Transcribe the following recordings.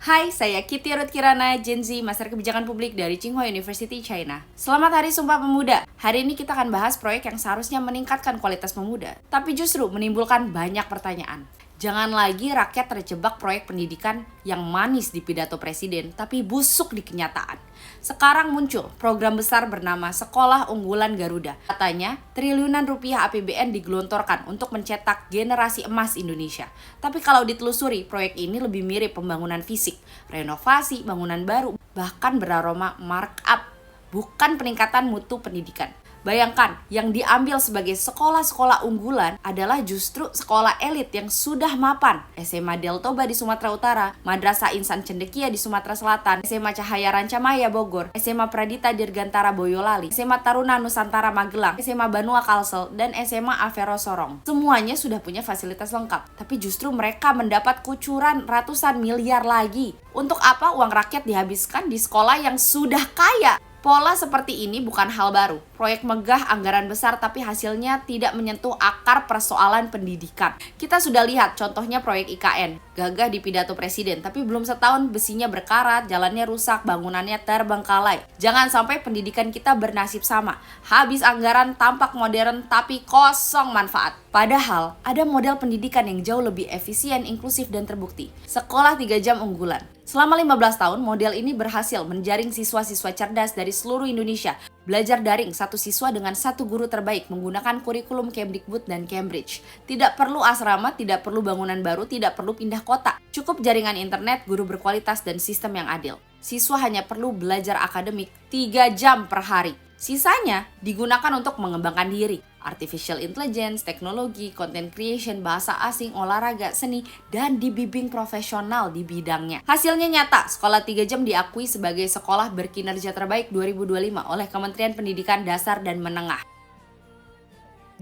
Hai, saya Kitty Ruth Kirana, Gen Z, Master Kebijakan Publik dari Tsinghua University, China. Selamat Hari Sumpah Pemuda. Hari ini kita akan bahas proyek yang seharusnya meningkatkan kualitas pemuda, tapi justru menimbulkan banyak pertanyaan. Jangan lagi rakyat terjebak proyek pendidikan yang manis di pidato presiden, tapi busuk di kenyataan. Sekarang muncul program besar bernama Sekolah Unggulan Garuda. Katanya, triliunan rupiah APBN digelontorkan untuk mencetak generasi emas Indonesia. Tapi kalau ditelusuri, proyek ini lebih mirip pembangunan fisik, renovasi, bangunan baru, bahkan beraroma markup, bukan peningkatan mutu pendidikan. Bayangkan, yang diambil sebagai sekolah-sekolah unggulan adalah justru sekolah elit yang sudah mapan. SMA Deltoba di Sumatera Utara, Madrasah Insan Cendekia di Sumatera Selatan, SMA Cahaya Rancamaya Bogor, SMA Pradita Dirgantara Boyolali, SMA Taruna Nusantara Magelang, SMA Banua Kalsel, dan SMA Avero Sorong. Semuanya sudah punya fasilitas lengkap, tapi justru mereka mendapat kucuran ratusan miliar lagi. Untuk apa uang rakyat dihabiskan di sekolah yang sudah kaya? Pola seperti ini bukan hal baru. Proyek megah, anggaran besar, tapi hasilnya tidak menyentuh akar persoalan pendidikan. Kita sudah lihat contohnya proyek IKN. Gagah di pidato presiden, tapi belum setahun besinya berkarat, jalannya rusak, bangunannya terbengkalai. Jangan sampai pendidikan kita bernasib sama. Habis anggaran tampak modern, tapi kosong manfaat. Padahal, ada model pendidikan yang jauh lebih efisien, inklusif, dan terbukti. Sekolah 3 jam unggulan. Selama 15 tahun, model ini berhasil menjaring siswa-siswa cerdas dari seluruh Indonesia. Belajar daring, satu siswa dengan satu guru terbaik menggunakan kurikulum Kemdikbud dan Cambridge. Tidak perlu asrama, tidak perlu bangunan baru, tidak perlu pindah kota. Cukup jaringan internet, guru berkualitas, dan sistem yang adil. Siswa hanya perlu belajar akademik 3 jam per hari. Sisanya digunakan untuk mengembangkan diri. Artificial intelligence, teknologi, content creation, bahasa asing, olahraga, seni, dan dibimbing profesional di bidangnya. Hasilnya nyata, sekolah 3 jam diakui sebagai sekolah berkinerja terbaik 2025 oleh Kementerian Pendidikan Dasar dan Menengah.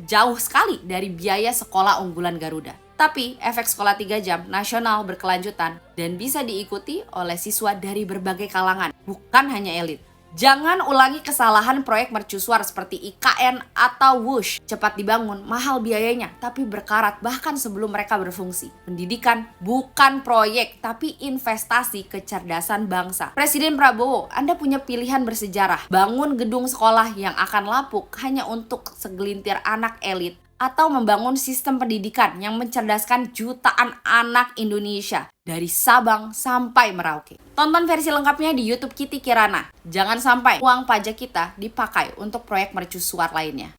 Jauh sekali dari biaya sekolah unggulan Garuda. Tapi efek sekolah 3 jam nasional berkelanjutan dan bisa diikuti oleh siswa dari berbagai kalangan, bukan hanya elit. Jangan ulangi kesalahan proyek mercusuar seperti IKN atau WUSH. Cepat dibangun, mahal biayanya, tapi berkarat bahkan sebelum mereka berfungsi. Pendidikan bukan proyek, tapi investasi kecerdasan bangsa. Presiden Prabowo, Anda punya pilihan bersejarah. Bangun gedung sekolah yang akan lapuk hanya untuk segelintir anak elit, atau membangun sistem pendidikan yang mencerdaskan jutaan anak Indonesia dari Sabang sampai Merauke. Tonton versi lengkapnya di YouTube Kitty Kirana. Jangan sampai uang pajak kita dipakai untuk proyek mercusuar lainnya.